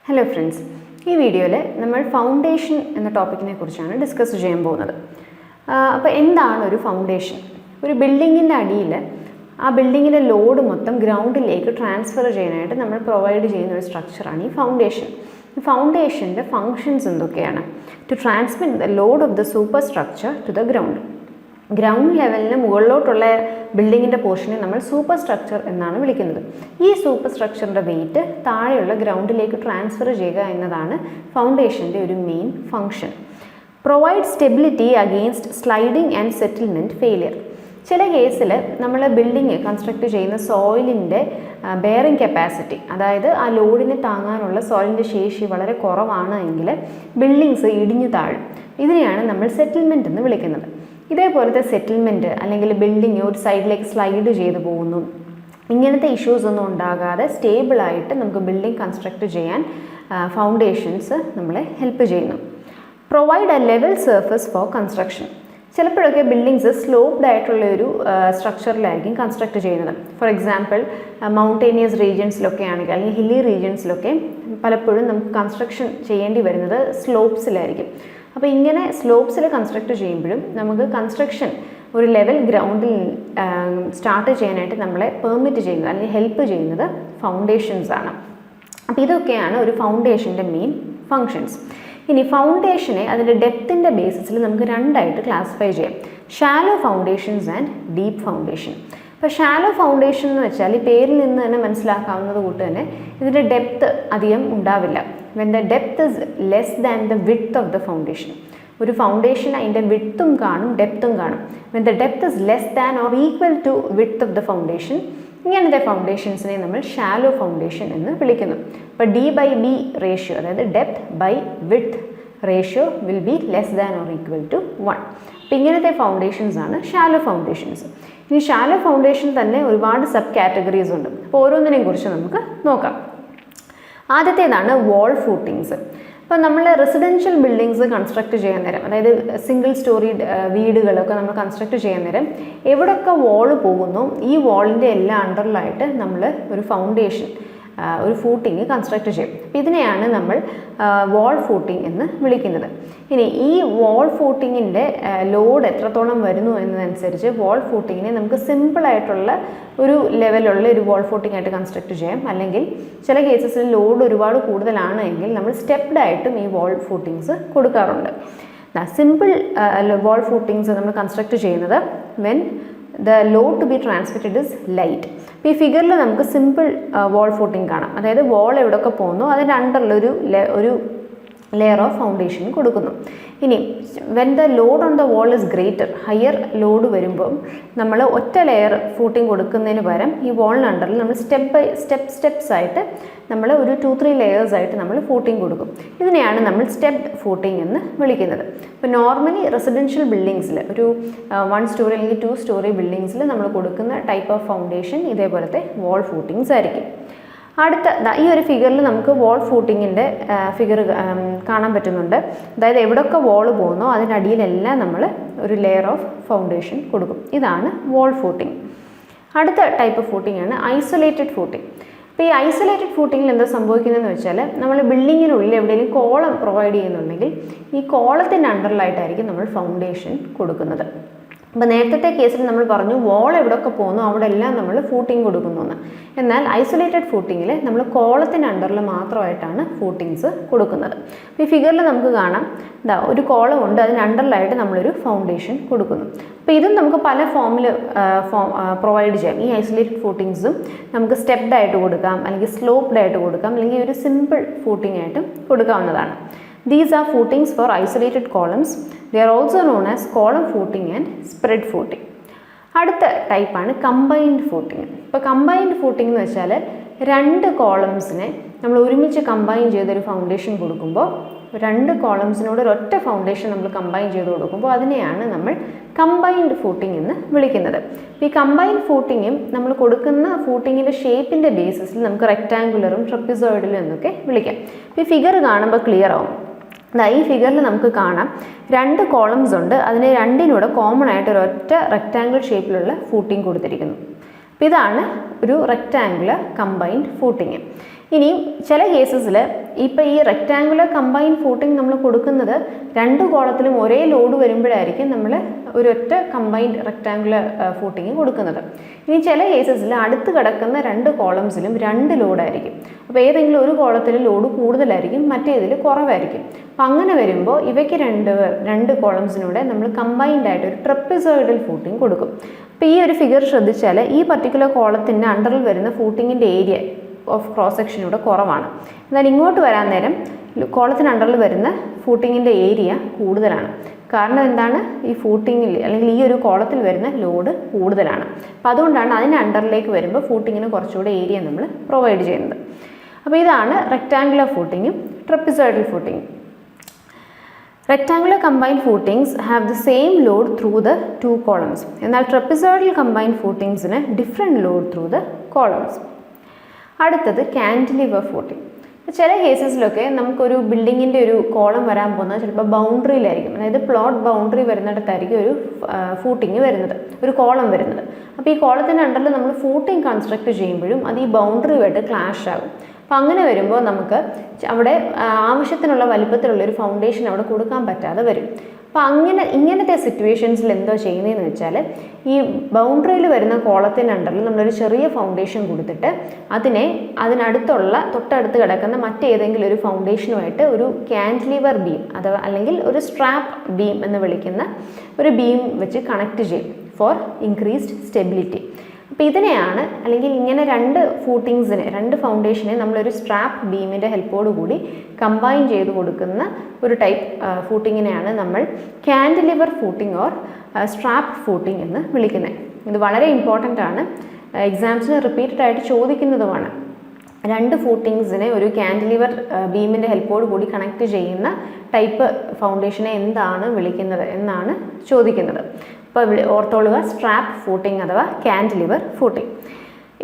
Hello friends, ഈ വീഡിയോയിൽ നമ്മൾ ഫൗണ്ടേഷൻ എന്ന ടോപ്പിക്കിനെ കുറിച്ചാണ് ഡിസ്കസ് ചെയ്യാൻ പോകുന്നത്. അപ്പോൾ എന്താണ് ഒരു ഫൗണ്ടേഷൻ? ഒരു ബിൽഡിങ്ങിൻ്റെ അടിയിൽ ആ ബിൽഡിങ്ങിൻ്റെ ലോഡ് മൊത്തം ഗ്രൗണ്ടിലേക്ക് ട്രാൻസ്ഫർ ചെയ്യാനായിട്ട് നമ്മൾ പ്രൊവൈഡ് ചെയ്യുന്ന ഒരു സ്ട്രക്ചറാണ് ഈ ഫൗണ്ടേഷൻ. ഈ ഫൗണ്ടേഷൻ്റെ ഫങ്ഷൻസ് എന്തൊക്കെയാണ്? To transmit the load of the superstructure to the ground. Ground ലെവലിന് മുകളിലോട്ടുള്ള ബിൽഡിങ്ങിൻ്റെ പോർഷനെ നമ്മൾ സൂപ്പർ സ്ട്രക്ചർ എന്നാണ് വിളിക്കുന്നത്. ഈ സൂപ്പർ സ്ട്രക്ചറിൻ്റെ വെയിറ്റ് താഴെയുള്ള ഗ്രൗണ്ടിലേക്ക് ട്രാൻസ്ഫർ ചെയ്യുക എന്നതാണ് ഫൗണ്ടേഷൻ്റെ ഒരു main function. Provide stability against sliding and settlement failure. ചില കേസിൽ നമ്മൾ ബിൽഡിങ് കൺസ്ട്രക്ട് ചെയ്യുന്ന സോയിലിൻ്റെ ബെയറിംഗ് കപ്പാസിറ്റി, അതായത് ആ ലോഡിനെ താങ്ങാനുള്ള സോയിലിൻ്റെ ശേഷി വളരെ കുറവാണ് എങ്കിൽ ബിൽഡിങ്സ് ഇടിഞ്ഞു താഴും. ഇതിനെയാണ് നമ്മൾ സെറ്റിൽമെൻറ്റ് എന്ന് വിളിക്കുന്നത്. ഇതേപോലത്തെ സെറ്റിൽമെൻറ്റ് അല്ലെങ്കിൽ ബിൽഡിങ് ഒരു സൈഡിലേക്ക് സ്ലൈഡ് ചെയ്തു പോകുന്നു, ഇങ്ങനത്തെ ഇഷ്യൂസ് ഒന്നും ഉണ്ടാകാതെ സ്റ്റേബിളായിട്ട് നമുക്ക് ബിൽഡിംഗ് കൺസ്ട്രക്ട് ചെയ്യാൻ ഫൗണ്ടേഷൻസ് നമ്മളെ ഹെൽപ്പ് ചെയ്യുന്നു. Provide A level surface four construction. ചിലപ്പോഴൊക്കെ ബിൽഡിങ്സ് സ്ലോപ്ഡ് ആയിട്ടുള്ള ഒരു സ്ട്രക്ചറിലായിരിക്കും കൺസ്ട്രക്ട് ചെയ്യുന്നത്. ഫോർ എക്സാമ്പിൾ മൗണ്ടേനിയസ് റീജിയൻസിലൊക്കെ ആണെങ്കിൽ അല്ലെങ്കിൽ ഹില്ലി റീജിയൻസിലൊക്കെ പലപ്പോഴും നമുക്ക് കൺസ്ട്രക്ഷൻ ചെയ്യേണ്ടി വരുന്നത് സ്ലോപ്സിലായിരിക്കും. അപ്പോൾ ഇങ്ങനെ സ്ലോപ്സിൽ കൺസ്ട്രക്ട് ചെയ്യുമ്പോഴും നമുക്ക് കൺസ്ട്രക്ഷൻ ഒരു ലെവൽ ഗ്രൗണ്ടിൽ സ്റ്റാർട്ട് ചെയ്യാനായിട്ട് നമ്മളെ പെർമിറ്റ് ചെയ്യുന്നത് അല്ലെങ്കിൽ ഹെൽപ്പ് ചെയ്യുന്നത് ഫൗണ്ടേഷൻസ് ആണ്. അപ്പോൾ ഇതൊക്കെയാണ് ഒരു ഫൗണ്ടേഷൻ്റെ മെയിൻ ഫങ്ഷൻസ്. ഇനി ഫൗണ്ടേഷനെ അതിൻ്റെ ഡെപ്തിൻ്റെ ബേസിസിൽ നമുക്ക് രണ്ടായിട്ട് ക്ലാസിഫൈ ചെയ്യാം: shallow foundations and deep foundation. അപ്പോൾ ഷാലോ ഫൗണ്ടേഷൻ എന്ന് വെച്ചാൽ ഈ പേരിൽ നിന്ന് തന്നെ മനസ്സിലാക്കാവുന്നത് കൂട്ട് തന്നെ ഇതിൻ്റെ ഡെപ്ത് അധികം ഉണ്ടാവില്ല. when the depth is less than the width of the foundation. ഒരു ഫൗണ്ടേഷൻ അതിൻ്റെ വിഡ്ത്തും കാണും ഡെപ്തും കാണും. when the depth is less than or equal to width of the foundation, ഇങ്ങനത്തെ ഫൗണ്ടേഷൻസിനെ നമ്മൾ ഷാലോ ഫൗണ്ടേഷൻ എന്ന് വിളിക്കുന്നു. അപ്പോൾ D/B റേഷ്യോ, അതായത് depth by width ratio will be less than or equal to 1. അപ്പോൾ ഇങ്ങനത്തെ ഫൗണ്ടേഷൻസ് ആണ് ഷാലോ ഫൗണ്ടേഷൻസ്. ഇനി ഷാലോ ഫൗണ്ടേഷൻ തന്നെ ഒരുപാട് സബ് കാറ്റഗറീസ് ഉണ്ട്. അപ്പോൾ ഓരോന്നിനെയും കുറിച്ച് നമുക്ക് നോക്കാം. ആദ്യത്തേതാണ് വാൾ ഫൂട്ടിങ്സ്. അപ്പോൾ നമ്മൾ റെസിഡൻഷ്യൽ ബിൽഡിങ്സ് കൺസ്ട്രക്ട് ചെയ്യാൻ നേരം, അതായത് സിംഗിൾ സ്റ്റോറി വീടുകളൊക്കെ നമ്മൾ കൺസ്ട്രക്ട് ചെയ്യാൻ നേരം എവിടെയൊക്കെ വാൾ പോകുന്നു ഈ വാളിൻ്റെ എല്ലാം അണ്ടറിലായിട്ട് നമ്മൾ ഒരു ഫൗണ്ടേഷൻ ഒരു ഫൂട്ടിങ് കൺസ്ട്രക്ട് ചെയ്യും. അപ്പോൾ ഇതിനെയാണ് നമ്മൾ വാൾ ഫൂട്ടിങ് എന്ന് വിളിക്കുന്നത്. ഇനി ഈ വാൾ ഫൂട്ടിങ്ങിൻ്റെ ലോഡ് എത്രത്തോളം വരുന്നു എന്നതനുസരിച്ച് വാൾ ഫൂട്ടിങ്ങിനെ നമുക്ക് സിമ്പിളായിട്ടുള്ള ഒരു ലെവലുള്ള ഒരു വാൾ ഫൂട്ടിംഗ് ആയിട്ട് കൺസ്ട്രക്ട് ചെയ്യാം. അല്ലെങ്കിൽ ചില കേസസിൽ ലോഡ് ഒരുപാട് കൂടുതലാണ് എങ്കിൽ നമ്മൾ സ്റ്റെപ്ഡ് ആയിട്ടും ഈ വാൾ ഫൂട്ടിങ്സ് കൊടുക്കാറുണ്ട്. സിമ്പിൾ വാൾ ഫൂട്ടിങ്സ് നമ്മൾ കൺസ്ട്രക്ട് ചെയ്യുന്നത് when the load to be transmitted is light. ഇപ്പോൾ ഈ ഫിഗറിൽ നമുക്ക് സിമ്പിൾ വാൾ ഫൂട്ടിങ് കാണാം. അതായത് വാൾ എവിടെയൊക്കെ പോകുന്നു അതിൻ്റെ അണ്ടറിലൊരു ഒരു ലെയർ ഓഫ് ഫൗണ്ടേഷൻ കൊടുക്കുന്നു. ഇനി when the load on the wall is greater, higher load വരുമ്പം നമ്മൾ ഒറ്റ ലെയർ ഫൂട്ടിങ് കൊടുക്കുന്നതിന് പകരം ഈ വാളിന് അണ്ടറിൽ നമ്മൾ സ്റ്റെപ്സ് ആയിട്ട് നമ്മൾ ഒരു 2-3 ലെയേഴ്സ് ആയിട്ട് നമ്മൾ ഫൂട്ടിങ് കൊടുക്കും. ഇതിനെയാണ് നമ്മൾ സ്റ്റെപ്ഡ് ഫൂട്ടിങ് എന്ന് വിളിക്കുന്നത്. ഇപ്പോൾ നോർമലി റെസിഡൻഷ്യൽ ബിൽഡിങ്സിൽ ഒരു 1 സ്റ്റോറി അല്ലെങ്കിൽ 2 സ്റ്റോറി ബിൽഡിങ്സിൽ നമ്മൾ കൊടുക്കുന്ന ടൈപ്പ് ഓഫ് ഫൗണ്ടേഷൻ ഇതേപോലത്തെ വാൾ ഫൂട്ടിങ്സ് ആയിരിക്കും. അടുത്ത ഈ ഒരു ഫിഗറിൽ നമുക്ക് വാൾ ഫൂട്ടിങ്ങിൻ്റെ ഫിഗർ കാണാൻ പറ്റുന്നുണ്ട്. അതായത് എവിടെയൊക്കെ വാൾ പോകുന്നോ അതിനടിയിലെല്ലാം നമ്മൾ ഒരു ലെയർ ഓഫ് ഫൗണ്ടേഷൻ കൊടുക്കും. ഇതാണ് വാൾ ഫൂട്ടിങ്. അടുത്ത ടൈപ്പ് ഓഫ് ഫൂട്ടിംഗ് ആണ് ഐസൊലേറ്റഡ് ഫൂട്ടിംഗ്. അപ്പോൾ ഈ ഐസൊലേറ്റഡ് ഫൂട്ടിങ്ങിൽ എന്താ സംഭവിക്കുന്നതെന്ന് വെച്ചാൽ നമ്മൾ ബിൽഡിങ്ങിനുള്ളിൽ എവിടെയെങ്കിലും കോളം പ്രൊവൈഡ് ചെയ്യുന്നുണ്ടെങ്കിൽ ഈ കോളത്തിൻ്റെ അണ്ടറിലായിട്ടായിരിക്കും നമ്മൾ ഫൗണ്ടേഷൻ കൊടുക്കുന്നത്. അപ്പോൾ നേരത്തെ കേസിൽ നമ്മൾ പറഞ്ഞു വാൾ എവിടെയൊക്കെ പോകുന്നു അവിടെ എല്ലാം നമ്മൾ ഫൂട്ടിങ് കൊടുക്കുന്നു എന്ന്. എന്നാൽ ഐസൊലേറ്റഡ് ഫൂട്ടിങ്ങിൽ നമ്മൾ കോളത്തിൻ്റെ അണ്ടറിൽ മാത്രമായിട്ടാണ് ഫൂട്ടിങ്സ് കൊടുക്കുന്നത്. അപ്പോൾ ഈ ഫിഗറിൽ നമുക്ക് കാണാം, ഒരു കോളം ഉണ്ട്, അതിന് അണ്ടറിലായിട്ട് നമ്മളൊരു ഫൗണ്ടേഷൻ കൊടുക്കുന്നു. അപ്പോൾ ഇതും നമുക്ക് പല ഫോമിൽ പ്രൊവൈഡ് ചെയ്യാം. ഈ ഐസൊലേറ്റഡ് ഫൂട്ടിങ്സും നമുക്ക് സ്റ്റെപ്ഡ് ആയിട്ട് കൊടുക്കാം, അല്ലെങ്കിൽ സ്ലോപ്ഡ് ആയിട്ട് കൊടുക്കാം, അല്ലെങ്കിൽ ഒരു സിമ്പിൾ ഫൂട്ടിംഗ് ആയിട്ടും കൊടുക്കാവുന്നതാണ്. These are footings for isolated columns. They are also known as column footing and spread footing. അടുത്ത ടൈപ്പാണ് കമ്പൈൻഡ് ഫൂട്ടിങ്. ഇപ്പോൾ കമ്പൈൻഡ് ഫൂട്ടിംഗ് എന്ന് വെച്ചാൽ 2 കോളംസിനെ നമ്മൾ ഒരുമിച്ച് കമ്പൈൻ ചെയ്തൊരു ഫൗണ്ടേഷൻ കൊടുക്കുമ്പോൾ 2 കോളംസിനോട് ഒരൊറ്റ ഫൗണ്ടേഷൻ നമ്മൾ കമ്പൈൻ ചെയ്ത് കൊടുക്കുമ്പോൾ അതിനെയാണ് നമ്മൾ കമ്പൈൻഡ് ഫൂട്ടിംഗ് എന്ന് വിളിക്കുന്നത്. ഈ കമ്പൈൻഡ് ഫൂട്ടിങ്ങും നമ്മൾ കൊടുക്കുന്ന ഫൂട്ടിങ്ങിൻ്റെ ഷേപ്പിൻ്റെ ബേസിസിൽ നമുക്ക് റെക്റ്റാങ്കുലറും ട്രപ്പിസോയിഡലും എന്നൊക്കെ വിളിക്കാം. ഈ ഫിഗർ കാണുമ്പോൾ ക്ലിയർ ആവും. ഈ ഫിഗറിൽ നമുക്ക് കാണാം 2 കോളംസ് ഉണ്ട്, അതിന് രണ്ടിനൂടെ കോമൺ ആയിട്ട് ഒരൊറ്റ റെക്റ്റാങ്കിൾ ഷേപ്പിലുള്ള ഫൂട്ടിംഗ് കൊടുത്തിരിക്കുന്നു. അപ്പോൾ ഇതാണ് ഒരു റെക്റ്റാങ്കുലർ കമ്പൈൻഡ് ഫൂട്ടിങ്. ഇനിയും ചില കേസസിൽ ഇപ്പോൾ ഈ റെക്റ്റാങ്കുലർ കമ്പൈൻഡ് ഫൂട്ടിംഗ് നമ്മൾ കൊടുക്കുന്നത് 2 കോളത്തിലും ഒരേ ലോഡ് വരുമ്പോഴായിരിക്കും നമ്മൾ ഒരൊറ്റ കമ്പൈൻഡ് റെക്റ്റാങ്കുലർ ഫൂട്ടിങ് കൊടുക്കുന്നത്. ഇനി ചില കേസസിൽ അടുത്ത് കിടക്കുന്ന 2 കോളംസിലും 2 ലോഡായിരിക്കും. അപ്പോൾ ഏതെങ്കിലും ഒരു കോളത്തിൽ ലോഡ് കൂടുതലായിരിക്കും, മറ്റേതിൽ കുറവായിരിക്കും. അപ്പം അങ്ങനെ വരുമ്പോൾ ഇവയ്ക്ക് രണ്ട് കോളംസിനൂടെ നമ്മൾ കമ്പൈൻഡ് ആയിട്ട് ഒരു ട്രപ്പിസോയിഡൽ ഫൂട്ടിങ് കൊടുക്കും. അപ്പോൾ ഈ ഒരു ഫിഗർ ശ്രദ്ധിച്ചാൽ ഈ പർട്ടിക്കുലർ കോളത്തിൻ്റെ അണ്ടറിൽ വരുന്ന ഫൂട്ടിങ്ങിൻ്റെ ഏരിയ ഓഫ് ക്രോസ് സെക്ഷൻ ഇവിടെ കുറവാണ്. എന്നാൽ ഇങ്ങോട്ട് വരാൻ നേരം കോളത്തിന് അണ്ടറിൽ വരുന്ന ഫൂട്ടിങ്ങിൻ്റെ ഏരിയ കൂടുതലാണ്. കാരണം എന്താണ്? ഈ ഫൂട്ടിങ്ങിൽ അല്ലെങ്കിൽ ഈ ഒരു കോളത്തിൽ വരുന്ന ലോഡ് കൂടുതലാണ്. അപ്പോൾ അതുകൊണ്ടാണ് അതിന് അണ്ടറിലേക്ക് വരുമ്പോൾ ഫൂട്ടിങ്ങിന് കുറച്ചുകൂടെ ഏരിയ നമ്മൾ പ്രൊവൈഡ് ചെയ്യുന്നത്. അപ്പോൾ ഇതാണ് റെക്റ്റാങ്കുലർ ഫൂട്ടിങ്ങും ട്രപ്പിസോയിഡൽ ഫൂട്ടിങ്ങും. Rectangular combined footings have the same load through the 2 columns. എന്നാൽ trapezoidal combined footings-ന് different load through the columns. അടുത്തത് കാൻറ്റിലിവർ ഫൂട്ടിംഗ്. ചില കേസസിലൊക്കെ നമുക്കൊരു ബിൽഡിങ്ങിൻ്റെ ഒരു കോളം വരാൻ പോകുന്നത് ചിലപ്പോൾ ബൗണ്ടറിയിലായിരിക്കും. അതായത് പ്ലോട്ട് ബൗണ്ടറി വരുന്നിടത്തായിരിക്കും ഒരു ഫൂട്ടിങ് വരുന്നത്, ഒരു കോളം വരുന്നത്. അപ്പോൾ ഈ കോളത്തിൻ്റെ അണ്ടറിൽ നമ്മൾ ഫൂട്ടിങ് കൺസ്ട്രക്ട് ചെയ്യുമ്പോഴും അത് ഈ ബൗണ്ടറിയുമായിട്ട് ക്ലാഷ് ആകും. അപ്പം അങ്ങനെ വരുമ്പോൾ നമുക്ക് അവിടെ ആവശ്യത്തിനുള്ള വലിപ്പത്തിലുള്ളൊരു ഫൗണ്ടേഷൻ അവിടെ കൊടുക്കാൻ പറ്റാതെ വരും. അപ്പോൾ ഇങ്ങനത്തെ സിറ്റുവേഷൻസിൽ എന്തോ ചെയ്യുന്നതെന്ന് വെച്ചാൽ ഈ ബൗണ്ടറിയിൽ വരുന്ന കോളത്തിൻ്റെ അണ്ടറിൽ നമ്മളൊരു ചെറിയ ഫൗണ്ടേഷൻ കൊടുത്തിട്ട് അതിനടുത്തുള്ള തൊട്ടടുത്ത് കിടക്കുന്ന മറ്റേതെങ്കിലും ഒരു ഫൗണ്ടേഷനുമായിട്ട് ഒരു കാൻറ്റിലിവർ ബീം അഥവാ അല്ലെങ്കിൽ ഒരു സ്ട്രാപ്പ് ബീം എന്ന് വിളിക്കുന്ന ഒരു ബീം വെച്ച് കണക്ട് ചെയ്യും ഫോർ ഇൻക്രീസ്ഡ് സ്റ്റെബിലിറ്റി. അപ്പോൾ ഇതിനെയാണ് അല്ലെങ്കിൽ ഇങ്ങനെ രണ്ട് ഫൗണ്ടേഷനെ നമ്മളൊരു സ്ട്രാപ്പ് ബീമിൻ്റെ ഹെൽപ്പോടു കൂടി കമ്പൈൻ ചെയ്ത് കൊടുക്കുന്ന ഒരു ടൈപ്പ് ഫൂട്ടിങ്ങിനെയാണ് നമ്മൾ കാൻറ്റിലിവർ ഫൂട്ടിംഗ് ഓർ സ്ട്രാപ്പ് ഫൂട്ടിംഗ് എന്ന് വിളിക്കുന്നത്. ഇത് വളരെ ഇമ്പോർട്ടൻ്റ് ആണ്, എക്സാംസിന് റിപ്പീറ്റഡ് ആയിട്ട് ചോദിക്കുന്നതുമാണ്. 2 ഫൂട്ടിങ്സിനെ ഒരു കാൻറ്റിലിവർ ബീമിൻ്റെ ഹെൽപ്പോടു കൂടി കണക്ട് ചെയ്യുന്ന ടൈപ്പ് ഫൗണ്ടേഷനെ എന്താണ് വിളിക്കുന്നത് എന്നാണ് ചോദിക്കുന്നത്. അപ്പോൾ ഓർത്തോളുക, സ്ട്രാപ്പ് ഫൂട്ടിംഗ് അഥവാ കാൻറ്റിലിവർ footing.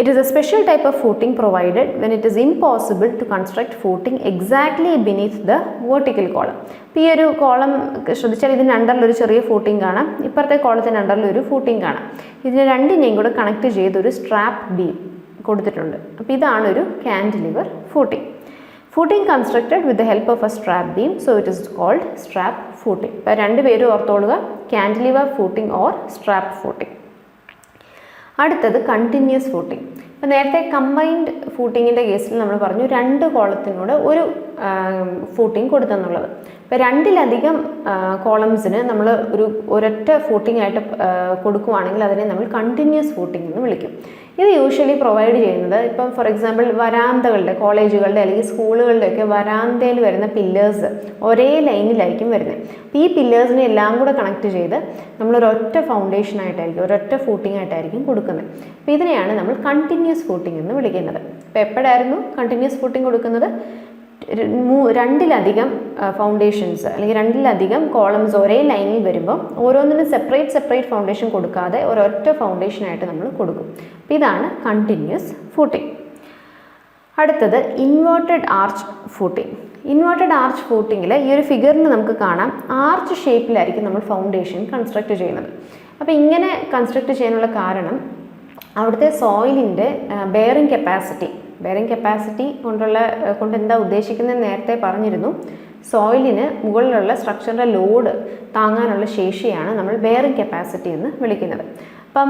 It is a special type of footing provided when it is impossible to construct footing exactly beneath the vertical column. ഇപ്പോൾ ഈ ഒരു കോളം ശ്രദ്ധിച്ചാൽ ഇതിന് അണ്ടറിൽ ഒരു ചെറിയ ഫൂട്ടിംഗ് കാണാം, ഇപ്പുറത്തെ കോളത്തിന് അണ്ടറിൽ ഒരു ഫൂട്ടിംഗ് കാണാം. ഇതിനെ രണ്ടിനെയും കൂടെ കണക്ട് ചെയ്ത് ഒരു സ്ട്രാപ്പ് ബീം കൊടുത്തിട്ടുണ്ട്. അപ്പോൾ ഇതാണ് ഒരു കാൻറ്റിലിവർ footing. Footing constructed with the help of a strap beam, so it is called strap footing. അപ്പോൾ 2 പേരും ഓർത്തോളുക, കാൻറ്റിലിവർ ഫൂട്ടിംഗ് ഓർ സ്ട്രാപ്പ് ഫൂട്ടിംഗ്. അടുത്തത് കണ്ടിന്യൂസ് ഫൂട്ടിംഗ്. അപ്പോൾ നേരത്തെ കമ്പൈൻഡ് ഫൂട്ടിങ്ങിൻ്റെ കേസിൽ നമ്മൾ പറഞ്ഞു 2 കോളത്തിനോട് ഒരു ഫൂട്ടിംഗ് കൊടുത്തെന്നുള്ളത്. ഇപ്പോൾ 2ലധികം കോളംസിന് നമ്മൾ ഒരൊറ്റ ഫൂട്ടിംഗ് ആയിട്ട് കൊടുക്കുകയാണെങ്കിൽ അതിനെ നമ്മൾ കണ്ടിന്യൂസ് ഫൂട്ടിംഗ് എന്ന് വിളിക്കും. ഇത് യൂഷ്വലി പ്രൊവൈഡ് ചെയ്യുന്നത് ഇപ്പം ഫോർ എക്സാമ്പിൾ വരാന്തകളുടെ, കോളേജുകളുടെ അല്ലെങ്കിൽ സ്കൂളുകളുടെയൊക്കെ വരാന്തയിൽ വരുന്ന പില്ലേഴ്സ് ഒരേ ലൈനിലായിരിക്കും വരുന്നത്. അപ്പോൾ ഈ പില്ലേഴ്സിനെ എല്ലാം കൂടെ കണക്ട് ചെയ്ത് നമ്മളൊരൊറ്റ ഫൗണ്ടേഷനായിട്ടായിരിക്കും, ഒരൊറ്റ ഫൂട്ടിംഗ് ആയിട്ടായിരിക്കും കൊടുക്കുന്നത്. അപ്പോൾ ഇതിനെയാണ് നമ്മൾ കണ്ടിന്യൂസ് ഫൂട്ടിംഗ് എന്ന് വിളിക്കുന്നത്. അപ്പോൾ എപ്പോഴായിരുന്നു കണ്ടിന്യൂസ് ഫൂട്ടിംഗ് കൊടുക്കുന്നത്? 2ലധികം ഫൗണ്ടേഷൻസ് അല്ലെങ്കിൽ 2ലധികം കോളംസ് ഒരേ ലൈനിൽ വരുമ്പോൾ ഓരോന്നിനും സെപ്പറേറ്റ് ഫൗണ്ടേഷൻ കൊടുക്കാതെ ഒരൊറ്റ ഫൗണ്ടേഷനായിട്ട് നമ്മൾ കൊടുക്കും. അപ്പോൾ ഇതാണ് കണ്ടിന്യൂസ് ഫൂട്ടിംഗ്. അടുത്തത് inverted arch footing. Inverted arch ഫൂട്ടിങ്ങിൽ ഈ ഒരു ഫിഗറിൽ നമുക്ക് കാണാം, ആർച്ച് ഷേപ്പിലായിരിക്കും നമ്മൾ ഫൗണ്ടേഷൻ കൺസ്ട്രക്ട് ചെയ്യുന്നത്. അപ്പോൾ ഇങ്ങനെ കൺസ്ട്രക്ട് ചെയ്യാനുള്ള കാരണം അവിടുത്തെ സോയിലിൻ്റെ ബെയറിംഗ് കപ്പാസിറ്റി കൊണ്ട് എന്താ ഉദ്ദേശിക്കുന്നത് നേരത്തെ പറഞ്ഞിരുന്നു. സോയിലിന് മുകളിലുള്ള സ്ട്രക്ചറിൻ്റെ ലോഡ് താങ്ങാനുള്ള ശേഷിയാണ് നമ്മൾ ബെയറിംഗ് കപ്പാസിറ്റി എന്ന് വിളിക്കുന്നത്. അപ്പം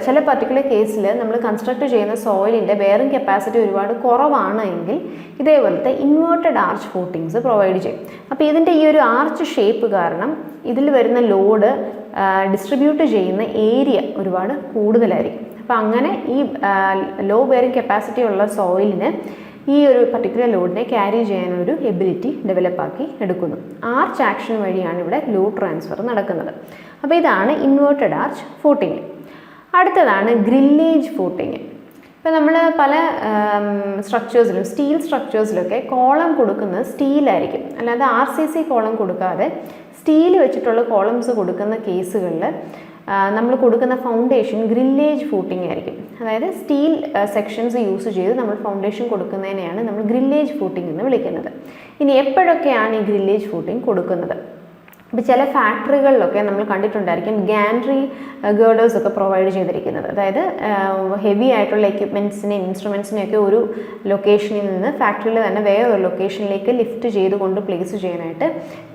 ചില പർട്ടിക്കുലർ കേസിൽ നമ്മൾ കൺസ്ട്രക്ട് ചെയ്യുന്ന സോയിലിൻ്റെ ബെയറിംഗ് കപ്പാസിറ്റി ഒരുപാട് കുറവാണ് എങ്കിൽ ഇതേപോലത്തെ ഇൻവേർട്ടഡ് ആർച്ച് ഫൂട്ടിങ്സ് പ്രൊവൈഡ് ചെയ്യും. അപ്പോൾ ഇതിൻ്റെ ഈ ഒരു ആർച്ച് ഷേപ്പ് കാരണം ഇതിൽ വരുന്ന ലോഡ് ഡിസ്ട്രിബ്യൂട്ട് ചെയ്യുന്ന ഏരിയ ഒരുപാട് കൂടുതലായിരിക്കും. അപ്പോൾ അങ്ങനെ ഈ ലോ ബെയറിംഗ് കപ്പാസിറ്റി ഉള്ള സോയിലിന് ഈ ഒരു പർട്ടിക്കുലർ ലോഡിനെ ക്യാരി ചെയ്യാനൊരു എബിലിറ്റി ഡെവലപ്പാക്കി എടുക്കുന്നു. ആർച്ച് ആക്ഷൻ വഴിയാണ് ഇവിടെ ലോഡ് ട്രാൻസ്ഫർ നടക്കുന്നത്. അപ്പോൾ ഇതാണ് ഇൻവേർട്ടഡ് ആർച്ച് ഫൂട്ടിങ്. അടുത്തതാണ് ഗ്രില്ലേജ് ഫൂട്ടിങ്. ഇപ്പോൾ നമ്മൾ പല സ്ട്രക്ചേഴ്സിലും സ്റ്റീൽ സ്ട്രക്ചേഴ്സിലൊക്കെ കോളം കൊടുക്കുന്നത് സ്റ്റീലായിരിക്കും, അല്ലാതെ RCC കോളം കൊടുക്കാതെ സ്റ്റീൽ വെച്ചിട്ടുള്ള കോളംസ് കൊടുക്കുന്ന കേസുകളിൽ നമ്മൾ കൊടുക്കുന്ന ഫൗണ്ടേഷൻ ഗ്രില്ലേജ് ഫൂട്ടിംഗ് ആയിരിക്കും. അതായത് സ്റ്റീൽ സെക്ഷൻസ് യൂസ് ചെയ്ത് നമ്മൾ ഫൗണ്ടേഷൻ കൊടുക്കുന്നതിനെയാണ് നമ്മൾ ഗ്രില്ലേജ് ഫൂട്ടിംഗ് എന്ന് വിളിക്കുന്നത്. ഇനി എപ്പോഴൊക്കെയാണ് ഈ ഗ്രില്ലേജ് ഫൂട്ടിംഗ് കൊടുക്കുന്നത്? ഇപ്പോൾ ചില ഫാക്ടറികളിലൊക്കെ നമ്മൾ കണ്ടിട്ടുണ്ടായിരിക്കും ഗാൻട്രി ഗേർഡേഴ്സ് ഒക്കെ പ്രൊവൈഡ് ചെയ്തിരിക്കുന്നത്. അതായത് ഹെവി ആയിട്ടുള്ള എക്യുപ്മെൻറ്റ്സിനെയും ഇൻസ്ട്രുമെൻസിനെയൊക്കെ ഒരു ലൊക്കേഷനിൽ നിന്ന് ഫാക്ടറിയിൽ തന്നെ വേറൊരു ലൊക്കേഷനിലേക്ക് ലിഫ്റ്റ് ചെയ്തുകൊണ്ട് പ്ലേസ് ചെയ്യാനായിട്ട്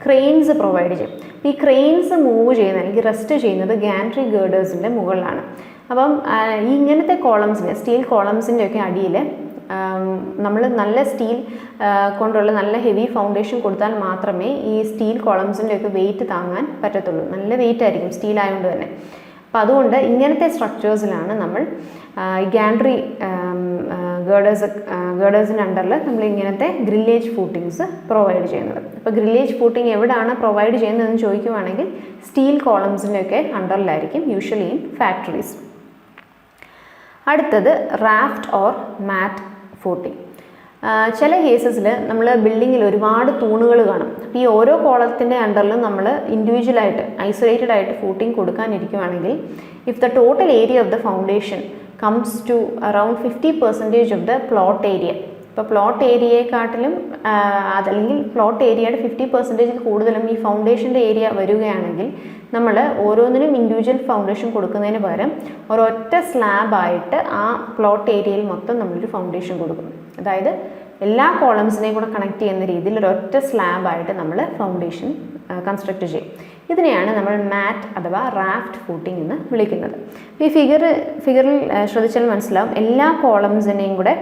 ക്രെയിൻസ് പ്രൊവൈഡ് ചെയ്യും. ഈ ക്രെയിൻസ് മൂവ് ചെയ്യുന്ന അല്ലെങ്കിൽ റെസ്റ്റ് ചെയ്യുന്നത് ഗാൻട്രി ഗേർഡേഴ്സിൻ്റെ മുകളിലാണ്. അപ്പം ഇങ്ങനത്തെ കോളംസിന്, സ്റ്റീൽ കോളംസിൻ്റെ ഒക്കെ അടിയിൽ നമ്മൾ നല്ല സ്റ്റീൽ കൊണ്ടുള്ള നല്ല ഹെവി ഫൗണ്ടേഷൻ കൊടുത്താൽ മാത്രമേ ഈ സ്റ്റീൽ കോളംസിൻ്റെ ഒക്കെ വെയിറ്റ് താങ്ങാൻ പറ്റത്തുള്ളൂ. നല്ല വെയിറ്റ് ആയിരിക്കും സ്റ്റീൽ ആയതുകൊണ്ട് തന്നെ. അപ്പം അതുകൊണ്ട് ഇങ്ങനത്തെ സ്ട്രക്ചേഴ്സിലാണ് നമ്മൾ ഗാൻട്രി ഗേർഡേഴ്സിൻ്റെ അണ്ടറിൽ നമ്മൾ ഇങ്ങനത്തെ ഗ്രില്ലേജ് ഫൂട്ടിങ്സ് പ്രൊവൈഡ് ചെയ്യുന്നത്. അപ്പോൾ ഗ്രില്ലേജ് ഫൂട്ടിങ് എവിടെയാണ് പ്രൊവൈഡ് ചെയ്യുന്നതെന്ന് ചോദിക്കുവാണെങ്കിൽ സ്റ്റീൽ കോളംസിൻ്റെ ഒക്കെ അണ്ടറിലായിരിക്കും, യൂഷ്വലി ഇൻ ഫാക്ടറീസ്. അടുത്തത് റാഫ്റ്റ് ഓർ മാറ്റ് ഫൂട്ടിങ്. ചില കേസസിൽ നമ്മൾ ബിൽഡിങ്ങിൽ ഒരുപാട് തൂണുകൾ കാണും. അപ്പോൾ ഈ ഓരോ കോളത്തിൻ്റെ അണ്ടറിലും നമ്മൾ ഇൻഡിവിജ്വലായിട്ട് ഐസൊലേറ്റഡ് ആയിട്ട് ഫൂട്ടിങ് കൊടുക്കാനിരിക്കുവാണെങ്കിൽ if the total area of the foundation comes to around 50% of the plot area, ഇപ്പോൾ പ്ലോട്ട് ഏരിയയെക്കാട്ടിലും അതല്ലെങ്കിൽ പ്ലോട്ട് ഏരിയയുടെ 50% കൂടുതലും ഈ ഫൗണ്ടേഷൻ്റെ ഏരിയ വരികയാണെങ്കിൽ നമ്മൾ ഓരോന്നിനും ഇൻഡിവിജ്വൽ ഫൗണ്ടേഷൻ കൊടുക്കുന്നതിന് പകരം ഒരൊറ്റ സ്ലാബായിട്ട് ആ പ്ലോട്ട് ഏരിയയിൽ മൊത്തം നമ്മളൊരു ഫൗണ്ടേഷൻ കൊടുക്കും. അതായത് എല്ലാ കോളംസിനെയും കൂടെ കണക്ട് ചെയ്യുന്ന രീതിയിൽ ഒരൊറ്റ സ്ലാബായിട്ട് നമ്മൾ ഫൗണ്ടേഷൻ കൺസ്ട്രക്റ്റ് ചെയ്യും. ഇതിനെയാണ് നമ്മൾ മാറ്റ് അഥവാ റാഫ്റ്റ് ഫൂട്ടിംഗ് എന്ന് വിളിക്കുന്നത്. ഈ ഫിഗറിൽ ശ്രദ്ധിച്ചാൽ മനസ്സിലാവും, എല്ലാ കോളംസിനെയും കൂടെ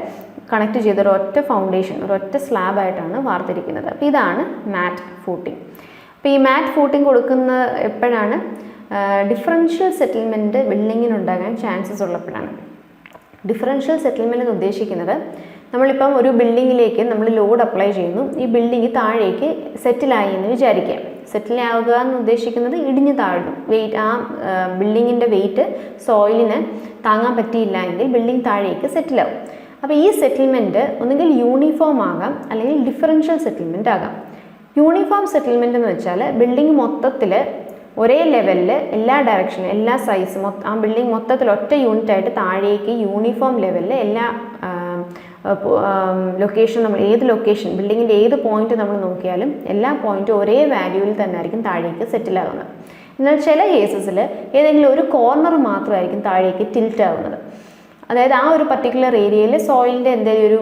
കണക്ട് ചെയ്ത ഒരൊറ്റ ഫൗണ്ടേഷൻ, ഒരൊറ്റ സ്ലാബായിട്ടാണ് വാർത്തിരിക്കുന്നത്. അപ്പോൾ ഇതാണ് മാറ്റ് ഫൂട്ടിംഗ്. അപ്പോൾ ഈ മാറ്റ് ഫൂട്ടിംഗ് കൊടുക്കുന്ന എപ്പോഴാണ്? ഡിഫറൻഷ്യൽ സെറ്റിൽമെൻറ്റ് ബിൽഡിങ്ങിനുണ്ടാകാൻ ചാൻസസ് ഉള്ളപ്പോഴാണ്. ഡിഫറൻഷ്യൽ സെറ്റിൽമെൻറ്റ് എന്ന് ഉദ്ദേശിക്കുന്നത് നമ്മളിപ്പം ഒരു ബിൽഡിങ്ങിലേക്ക് നമ്മൾ ലോഡ് അപ്ലൈ ചെയ്യുന്നു. ഈ ബിൽഡിങ് താഴേക്ക് സെറ്റിലായി എന്ന് വിചാരിക്കാം. സെറ്റിലാവുക എന്ന് ഉദ്ദേശിക്കുന്നത് ഇടിഞ്ഞ് താഴും. വെയിറ്റ്, ആ ബിൽഡിങ്ങിൻ്റെ വെയിറ്റ് സോയിലിന് താങ്ങാൻ പറ്റിയില്ല എങ്കിൽ ബിൽഡിംഗ് താഴേക്ക് സെറ്റിലാവും. അപ്പോൾ ഈ സെറ്റിൽമെൻറ്റ് ഒന്നുകിൽ യൂണിഫോം ആകാം അല്ലെങ്കിൽ ഡിഫറൻഷ്യൽ സെറ്റിൽമെൻറ്റ് ആകാം. യൂണിഫോം സെറ്റിൽമെൻറ്റ് എന്ന് വെച്ചാൽ ബിൽഡിംഗ് മൊത്തത്തിൽ ഒരേ ലെവലിൽ എല്ലാ ഡയറക്ഷനും എല്ലാ സൈസും ആ ബിൽഡിംഗ് മൊത്തത്തിൽ ഒറ്റ യൂണിറ്റായിട്ട് താഴേക്ക് യൂണിഫോം ലെവലിൽ എല്ലാ ലൊക്കേഷൻ, നമ്മൾ ഏത് ലൊക്കേഷൻ ബിൽഡിങ്ങിൻ്റെ ഏത് പോയിന്റ് നമ്മൾ നോക്കിയാലും എല്ലാ പോയിന്റും ഒരേ വാല്യൂവിൽ തന്നെ ആയിരിക്കും താഴേക്ക് സെറ്റിലാകുന്നത്. എന്നാൽ ചില കേസസിൽ ഏതെങ്കിലും ഒരു കോർണർ മാത്രമായിരിക്കും താഴേക്ക് ടിൽറ്റ് ആകുന്നത്. അതായത് ആ ഒരു പർട്ടിക്കുലർ ഏരിയയിൽ സോയിലിൻ്റെ എന്തെങ്കിലും ഒരു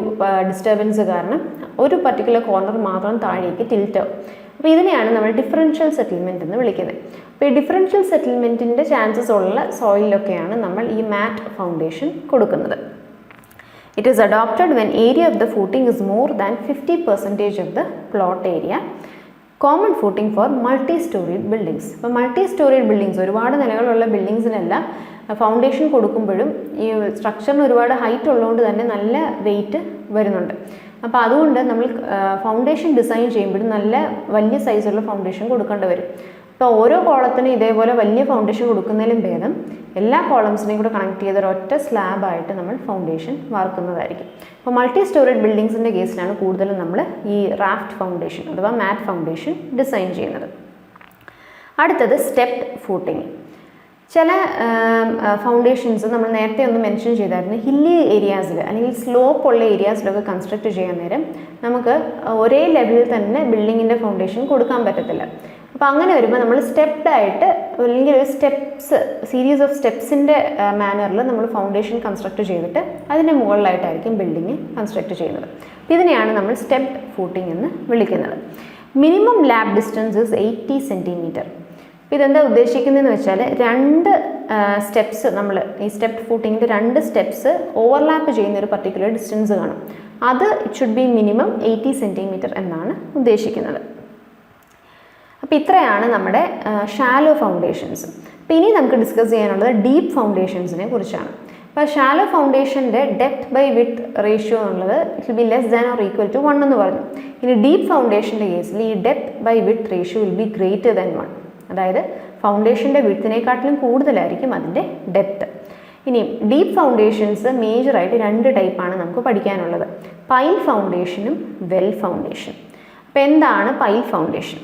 ഡിസ്റ്റർബൻസ് കാരണം ഒരു പർട്ടിക്കുലർ കോർണർ മാത്രം താഴേക്ക് ടിൽറ്റ് ആവും. അപ്പോൾ ഇതിനെയാണ് നമ്മൾ ഡിഫറൻഷ്യൽ സെറ്റിൽമെൻറ്റ് എന്ന് വിളിക്കുന്നത്. അപ്പോൾ ഈ ഡിഫറൻഷ്യൽ സെറ്റിൽമെൻറ്റിൻ്റെ ചാൻസസ് ഉള്ള സോയിലൊക്കെയാണ് നമ്മൾ ഈ മാറ്റ് ഫൗണ്ടേഷൻ കൊടുക്കുന്നത്. It is adopted when area of the footing is more than 50% of the plot area. Common footing for multi storeyed buildings. ഇപ്പോൾ മൾട്ടി സ്റ്റോറീഡ് ബിൽഡിങ്സ്, ഒരുപാട് നിലകളുള്ള ബിൽഡിങ്സിനെല്ലാം ഫൗണ്ടേഷൻ കൊടുക്കുമ്പോഴും ഈ സ്ട്രക്ചറിന് ഒരുപാട് ഹൈറ്റ് ഉള്ളതുകൊണ്ട് തന്നെ നല്ല വെയിറ്റ് വരുന്നുണ്ട്. അപ്പോൾ അതുകൊണ്ട് നമ്മൾ ഫൗണ്ടേഷൻ ഡിസൈൻ ചെയ്യുമ്പോഴും നല്ല വലിയ സൈസുള്ള ഫൗണ്ടേഷൻ കൊടുക്കേണ്ടി വരും. അപ്പോൾ ഓരോ കോളത്തിനും ഇതേപോലെ വലിയ ഫൗണ്ടേഷൻ കൊടുക്കുന്നതിലും ഭേദം എല്ലാ കോളംസിനെയും കൂടെ കണക്ട് ചെയ്ത ഒരൊറ്റ സ്ലാബായിട്ട് നമ്മൾ ഫൗണ്ടേഷൻ വാർക്കുന്നതായിരിക്കും. അപ്പോൾ മൾട്ടി സ്റ്റോറേഡ് ബിൽഡിങ്സിൻ്റെ കേസിലാണ് കൂടുതലും നമ്മൾ ഈ റാഫ്റ്റ് ഫൗണ്ടേഷൻ അഥവാ മാറ്റ് ഫൗണ്ടേഷൻ ഡിസൈൻ ചെയ്യുന്നത്. അടുത്തത് സ്റ്റെപ്ഡ് ഫൂട്ടിങ്. ചില ഫൗണ്ടേഷൻസ് നമ്മൾ നേരത്തെ ഒന്ന് മെൻഷൻ ചെയ്തായിരുന്നു, ഹില്ലി ഏരിയാസിൽ അല്ലെങ്കിൽ സ്ലോപ്പ് ഉള്ള ഏരിയാസിലൊക്കെ കൺസ്ട്രക്ട് ചെയ്യാൻ നേരം നമുക്ക് ഒരേ ലെവലിൽ തന്നെ ബിൽഡിങ്ങിൻ്റെ ഫൗണ്ടേഷൻ കൊടുക്കാൻ പറ്റത്തില്ല. അപ്പോൾ അങ്ങനെ വരുമ്പോൾ നമ്മൾ സ്റ്റെപ്ഡ് ആയിട്ട് അല്ലെങ്കിൽ ഒരു സീരീസ് ഓഫ് സ്റ്റെപ്സിൻ്റെ മാനറിൽ നമ്മൾ ഫൗണ്ടേഷൻ കൺസ്ട്രക്ട് ചെയ്തിട്ട് അതിൻ്റെ മുകളിലായിട്ടായിരിക്കും ബിൽഡിങ് കൺസ്ട്രക്ട് ചെയ്യുന്നത്. അപ്പോൾ ഇതിനെയാണ് നമ്മൾ സ്റ്റെപ്ഡ് ഫൂട്ടിംഗ് എന്ന് വിളിക്കുന്നത്. Minimum lab distance is 80 centimetre. അപ്പോൾ ഇതെന്താ ഉദ്ദേശിക്കുന്നതെന്ന് വെച്ചാൽ രണ്ട് സ്റ്റെപ്സ്, നമ്മൾ ഈ സ്റ്റെപ്പ് ഫൂട്ടിങ്ങിൻ്റെ രണ്ട് സ്റ്റെപ്സ് ഓവർലാപ്പ് ചെയ്യുന്ന ഒരു പർട്ടിക്കുലർ ഡിസ്റ്റൻസ് കാണും. അത് it should be minimum 80 centimetre എന്നാണ് ഉദ്ദേശിക്കുന്നത്. അപ്പോൾ ഇത്രയാണ് നമ്മുടെ ഷാലോ ഫൗണ്ടേഷൻസ്. അപ്പോൾ ഇനി നമുക്ക് ഡിസ്കസ് ചെയ്യാനുള്ളത് ഡീപ്പ് ഫൗണ്ടേഷൻസിനെ കുറിച്ചാണ്. അപ്പോൾ ഷാലോ ഫൗണ്ടേഷൻ്റെ ഡെപ്ത് ബൈ വിഡ്ത്ത് റേഷ്യോ എന്നുള്ളത് it will be less than or equal to 1 എന്ന് പറഞ്ഞു. ഇനി ഡീപ്പ് ഫൗണ്ടേഷൻ്റെ കേസിൽ ഈ depth by width ratio will be greater than 1. അതായത് ഫൗണ്ടേഷൻ്റെ വിഡ്ത്തിനെക്കാട്ടിലും കൂടുതലായിരിക്കും അതിൻ്റെ ഡെപ്ത്ത്. ഇനി ഡീപ്പ് ഫൗണ്ടേഷൻസ് മേജറായിട്ട് 2 ടൈപ്പാണ് നമുക്ക് പഠിക്കാനുള്ളത്, പൈൽ ഫൗണ്ടേഷനും വെൽ ഫൗണ്ടേഷൻ. അപ്പോൾ എന്താണ് pile foundation?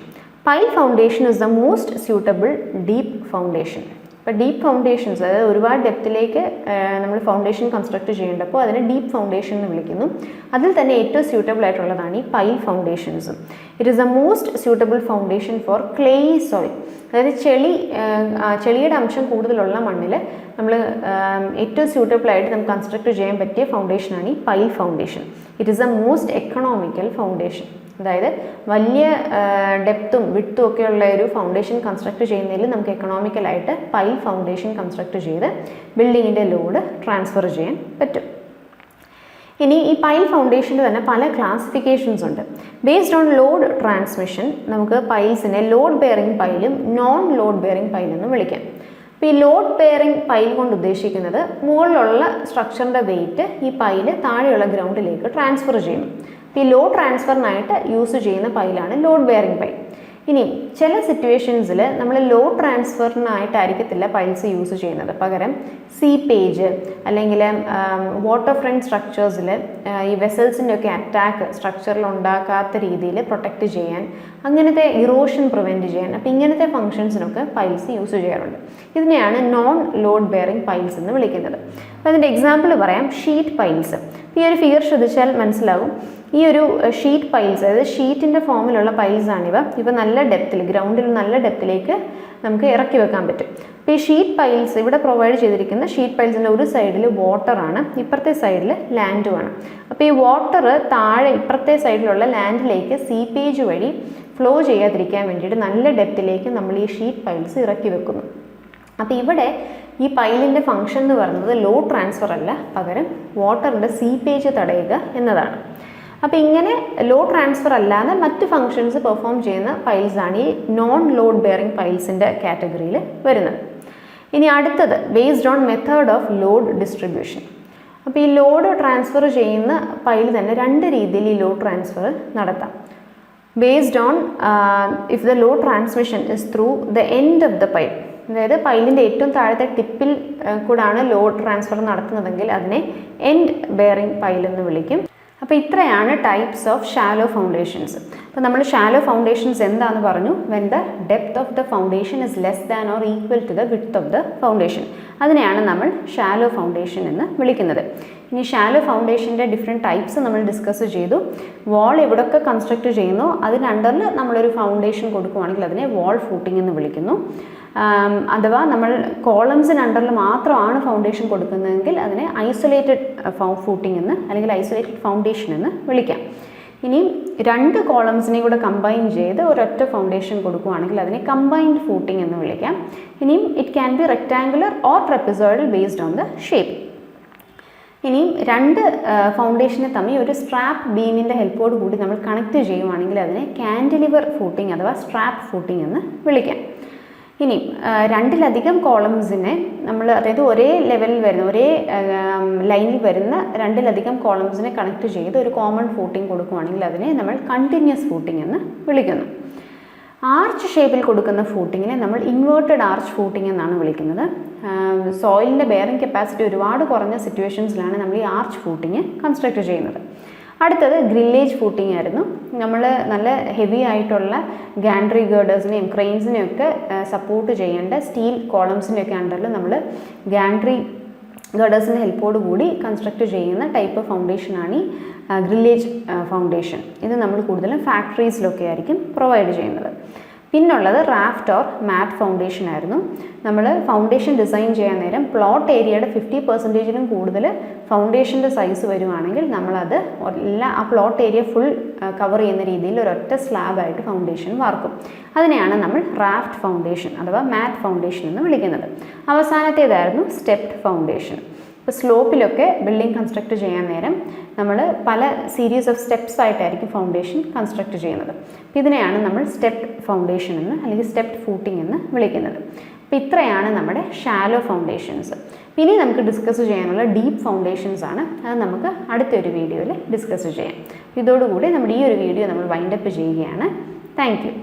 Pile foundation is the most suitable deep foundation. അപ്പോൾ ഡീപ്പ് ഫൗണ്ടേഷൻസ്, അതായത് ഒരുപാട് ഡെപ്തിലേക്ക് നമ്മൾ ഫൗണ്ടേഷൻ കൺസ്ട്രക്ട് ചെയ്യേണ്ടപ്പോൾ അതിനെ ഡീപ്പ് ഫൗണ്ടേഷൻ എന്ന് വിളിക്കുന്നു. അതിൽ തന്നെ ഏറ്റവും സ്യൂട്ടബിൾ ആയിട്ടുള്ളതാണ് ഈ പൈൽ ഫൗണ്ടേഷൻസും. It is the most suitable foundation for clay soil, അതായത് ചെളിയുടെ അംശം കൂടുതലുള്ള മണ്ണിൽ നമ്മൾ ഏറ്റവും സ്യൂട്ടബിൾ ആയിട്ട് നമുക്ക് കൺസ്ട്രക്ട് ചെയ്യാൻ പറ്റിയ ഫൗണ്ടേഷനാണ് ഈ pile foundation. It is the most economical foundation. അതായത് വലിയ ഡെപ്തും വിഡ്ത്തും ഒക്കെയുള്ള ഒരു ഫൗണ്ടേഷൻ കൺസ്ട്രക്ട് ചെയ്യുന്നതിൽ നമുക്ക് എക്കണോമിക്കലായിട്ട് പൈൽ ഫൗണ്ടേഷൻ കൺസ്ട്രക്ട് ചെയ്ത് ബിൽഡിങ്ങിൻ്റെ ലോഡ് ട്രാൻസ്ഫർ ചെയ്യാൻ പറ്റും. ഇനി ഈ പൈൽ ഫൗണ്ടേഷന് തന്നെ പല ക്ലാസിഫിക്കേഷൻസ് ഉണ്ട്. ബേസ്ഡ് ഓൺ ലോഡ് ട്രാൻസ്മിഷൻ നമുക്ക് പൈൽസിനെ ലോഡ് ബെയറിംഗ് പൈലും നോൺ ലോഡ് ബെയറിംഗ് പൈലെന്നും വിളിക്കാം. അപ്പോൾ ഈ ലോഡ് ബെയറിംഗ് പൈൽ കൊണ്ട് ഉദ്ദേശിക്കുന്നത് മുകളിലുള്ള സ്ട്രക്ചറിൻ്റെ വെയിറ്റ് ഈ പൈല് താഴെയുള്ള ഗ്രൗണ്ടിലേക്ക് ട്രാൻസ്ഫർ ചെയ്യുന്നു. ഈ ലോഡ് ട്രാൻസ്ഫറിനായിട്ട് യൂസ് ചെയ്യുന്ന പൈലാണ് ലോഡ് ബെയറിംഗ് പൈൽ. ഇനി ചില സിറ്റുവേഷൻസിൽ നമ്മൾ ലോഡ് ട്രാൻസ്ഫറിനായിട്ടായിരിക്കത്തില്ല പൈൽസ് യൂസ് ചെയ്യുന്നത്, പകരം സീപ്പേജ് അല്ലെങ്കിൽ വാട്ടർ ഫ്രണ്ട് സ്ട്രക്ചേഴ്സിൽ ഈ വെസൽസിൻ്റെ ഒക്കെ അറ്റാക്ക് സ്ട്രക്ചറിൽ ഉണ്ടാക്കാത്ത രീതിയിൽ പ്രൊട്ടക്റ്റ് ചെയ്യാൻ, അങ്ങനത്തെ ഇറോഷൻ പ്രിവെൻറ്റ് ചെയ്യാൻ, അപ്പോൾ ഇങ്ങനത്തെ ഫങ്ഷൻസിനൊക്കെ പൈൽസ് യൂസ് ചെയ്യാറുണ്ട്. ഇതിനെയാണ് നോൺ ലോഡ് ബെയറിംഗ് പൈൽസ് എന്ന് വിളിക്കുന്നത്. അപ്പോൾ അതിൻ്റെ എക്സാമ്പിൾ പറയാം, ഷീറ്റ് പൈൽസ്. ഈ ഒരു ഫിഗർ ശ്രദ്ധിച്ചാൽ മനസ്സിലാകും. ഈ ഒരു ഷീറ്റ് പൈൽസ്, അതായത് ഷീറ്റിൻ്റെ ഫോമിലുള്ള പൈൽസാണിവ. ഇവ നല്ല ഡെപ്തിൽ, ഗ്രൗണ്ടിൽ നല്ല ഡെപ്തിലേക്ക് നമുക്ക് ഇറക്കി വെക്കാൻ പറ്റും. അപ്പോൾ ഈ ഷീറ്റ് പൈൽസ് ഇവിടെ പ്രൊവൈഡ് ചെയ്തിരിക്കുന്ന ഷീറ്റ് പൈൽസിൻ്റെ ഒരു സൈഡിൽ വാട്ടറാണ്, ഇപ്പുറത്തെ സൈഡിൽ ലാൻഡുമാണ്. അപ്പോൾ ഈ വാട്ടർ താഴെ ഇപ്പുറത്തെ സൈഡിലുള്ള ലാൻഡിലേക്ക് സീപ്പേജ് വഴി ഫ്ലോ ചെയ്യാതിരിക്കാൻ വേണ്ടിയിട്ട് നല്ല ഡെപ്തിലേക്ക് നമ്മൾ ഈ ഷീറ്റ് പൈൽസ് ഇറക്കി വെക്കുന്നു. അപ്പോൾ ഇവിടെ ഈ പൈലിൻ്റെ ഫംഗ്ഷൻ എന്ന് പറയുന്നത് ലോഡ് ട്രാൻസ്ഫർ അല്ല, പകരം വാട്ടറിൻ്റെ സീപ്പേജ് തടയുക എന്നതാണ്. അപ്പോൾ ഇങ്ങനെ ലോഡ് ട്രാൻസ്ഫർ അല്ലാതെ മറ്റ് ഫങ്ഷൻസ് പെർഫോം ചെയ്യുന്ന പൈൽസാണ് ഈ നോൺ ലോഡ് ബെയറിംഗ് പൈൽസിൻ്റെ കാറ്റഗറിയിൽ വരുന്നത്. ഇനി അടുത്തത് based on method of load distribution. അപ്പോൾ ഈ ലോഡ് ട്രാൻസ്ഫർ ചെയ്യുന്ന പൈൽ തന്നെ രണ്ട് രീതിയിൽ ഈ ലോഡ് ട്രാൻസ്ഫർ നടത്താം. Based on if the load transmission is through the end of the pile, അതായത് പൈലിൻ്റെ ഏറ്റവും താഴത്തെ ടിപ്പിൽ കൂടാണ് ലോഡ് ട്രാൻസ്ഫർ നടത്തുന്നതെങ്കിൽ അതിനെ എൻഡ് ബെയറിംഗ് പൈൽ എന്ന് വിളിക്കും. അപ്പോൾ ഇത്രയാണ് ടൈപ്സ് ഓഫ് ഷാലോ ഫൗണ്ടേഷൻസ്. അപ്പോൾ നമ്മൾ ഷാലോ ഫൗണ്ടേഷൻസ് എന്താണെന്ന് പറഞ്ഞു. When the depth of the foundation is less than or equal to the width of the foundation, അതിനെയാണ് നമ്മൾ ഷാലോ ഫൗണ്ടേഷൻ എന്ന് വിളിക്കുന്നത്. ഇനി ഷാലോ ഫൗണ്ടേഷൻ്റെ ഡിഫറെൻറ്റ് ടൈപ്സ് നമ്മൾ ഡിസ്കസ് ചെയ്തു. വാൾ എവിടെയൊക്കെ കൺസ്ട്രക്ട് ചെയ്യുന്നു അതിന് അണ്ടറിൽ നമ്മളൊരു ഫൗണ്ടേഷൻ കൊടുക്കുകയാണെങ്കിൽ അതിനെ വാൾ ഫൂട്ടിംഗ് എന്ന് വിളിക്കുന്നു. അഥവാ നമ്മൾ കോളംസിന് അണ്ടറിൽ മാത്രമാണ് ഫൗണ്ടേഷൻ കൊടുക്കുന്നതെങ്കിൽ അതിനെ ഐസൊലേറ്റഡ് ഫൂട്ടിംഗ് എന്ന് അല്ലെങ്കിൽ ഐസൊലേറ്റഡ് ഫൗണ്ടേഷൻ എന്ന് വിളിക്കാം. ഇനിയും രണ്ട് കോളംസിനെയും കൂടെ കമ്പൈൻ ചെയ്ത് ഒരൊറ്റ ഫൗണ്ടേഷൻ കൊടുക്കുകയാണെങ്കിൽ അതിനെ കമ്പൈൻഡ് ഫൂട്ടിംഗ് എന്ന് വിളിക്കാം. ഇനിയും it can be rectangular or trapezoidal based on the shape. ഇനിയും രണ്ട് ഫൗണ്ടേഷനെ തമ്മിൽ ഒരു സ്ട്രാപ്പ് ബീമിൻ്റെ ഹെൽപ്പോട് കൂടി നമ്മൾ കണക്ട് ചെയ്യുവാണെങ്കിൽ അതിനെ കാൻഡിലിവർ ഫൂട്ടിംഗ് അഥവാ സ്ട്രാപ്പ് ഫൂട്ടിംഗ് എന്ന് വിളിക്കാം. ഇനി രണ്ടിലധികം കോളംസിനെ നമ്മൾ, അതായത് ഒരേ ലെവലിൽ വരുന്ന ഒരേ ലൈനിൽ വരുന്ന രണ്ടിലധികം കോളംസിനെ കണക്ട് ചെയ്ത് ഒരു കോമൺ ഫൂട്ടിംഗ് കൊടുക്കുകയാണെങ്കിൽ അതിനെ നമ്മൾ കണ്ടിന്യൂസ് ഫൂട്ടിംഗ് എന്ന് വിളിക്കുന്നു. ആർച്ച് ഷേപ്പിൽ കൊടുക്കുന്ന ഫൂട്ടിങ്ങിനെ നമ്മൾ ഇൻവേർട്ടഡ് ആർച്ച് ഫൂട്ടിംഗ് എന്നാണ് വിളിക്കുന്നത്. സോയിലിൻ്റെ ബെയറിംഗ് കപ്പാസിറ്റി ഒരുപാട് കുറഞ്ഞ സിറ്റുവേഷൻസിലാണ് നമ്മൾ ഈ ആർച്ച് ഫൂട്ടിങ് കൺസ്ട്രക്ട് ചെയ്യുന്നത്. അടുത്തത് ഗ്രില്ലേജ് ഫൂട്ടിംഗ് ആയിരുന്നു. നമ്മൾ നല്ല ഹെവി ആയിട്ടുള്ള ഗാൻട്രി ഗേർഡേഴ്സിനെയും ക്രെയിൻസിനെയും ഒക്കെ സപ്പോർട്ട് ചെയ്യേണ്ട സ്റ്റീൽ കോളംസിൻ്റെയൊക്കെ അണ്ടറിൽ നമ്മൾ ഗാൻട്രി ഗേർഡേഴ്സിൻ്റെ ഹെൽപ്പോട് കൂടി കൺസ്ട്രക്ട് ചെയ്യുന്ന ടൈപ്പ് ഓഫ് ഫൗണ്ടേഷനാണ് ഈ ഗ്രില്ലേജ് ഫൗണ്ടേഷൻ. ഇത് നമ്മൾ കൂടുതലും ഫാക്ടറീസിലൊക്കെ ആയിരിക്കും പ്രൊവൈഡ് ചെയ്യുന്നത്. പിന്നുള്ളത് റാഫ്റ്റ് ഓർ മാറ്റ് ഫൗണ്ടേഷൻ ആയിരുന്നു. നമ്മൾ ഫൗണ്ടേഷൻ ഡിസൈൻ ചെയ്യാൻ നേരം പ്ലോട്ട് ഏരിയയുടെ 50% കൂടുതൽ ഫൗണ്ടേഷൻ്റെ സൈസ് വരുവാണെങ്കിൽ നമ്മളത് ആ പ്ലോട്ട് ഏരിയ ഫുൾ കവർ ചെയ്യുന്ന രീതിയിൽ ഒരൊറ്റ സ്ലാബായിട്ട് ഫൗണ്ടേഷൻ വാർക്കും. അതിനെയാണ് നമ്മൾ റാഫ്റ്റ് ഫൗണ്ടേഷൻ അഥവാ മാറ്റ് ഫൗണ്ടേഷൻ എന്ന് വിളിക്കുന്നത്. അവസാനത്തേതായിരുന്നു സ്റ്റെപ്ഡ് ഫൗണ്ടേഷൻ. ഇപ്പോൾ സ്ലോപ്പിലൊക്കെ ബിൽഡിംഗ് കൺസ്ട്രക്ട് ചെയ്യാൻ നേരം നമ്മൾ പല സീരീസ് ഓഫ് സ്റ്റെപ്സ് ആയിട്ടായിരിക്കും ഫൗണ്ടേഷൻ കൺസ്ട്രക്ട് ചെയ്യുന്നത്. അപ്പോൾ ഇതിനെയാണ് നമ്മൾ സ്റ്റെപ്ഡ് ഫൗണ്ടേഷൻ എന്ന് അല്ലെങ്കിൽ സ്റ്റെപ്ഡ് ഫൂട്ടിംഗ് എന്ന് വിളിക്കുന്നത്. അപ്പോൾ ഇത്രയാണ് നമ്മുടെ ഷാലോ ഫൗണ്ടേഷൻസ്. ഇനി നമുക്ക് ഡിസ്കസ് ചെയ്യാനുള്ള ഡീപ്പ് ഫൗണ്ടേഷൻസ് ആണ്. അത് നമുക്ക് അടുത്തൊരു വീഡിയോയിൽ ഡിസ്കസ് ചെയ്യാം. ഇതോടുകൂടി നമ്മുടെ ഈ ഒരു വീഡിയോ നമ്മൾ വൈൻഡപ്പ് ചെയ്യുകയാണ്. Thank you.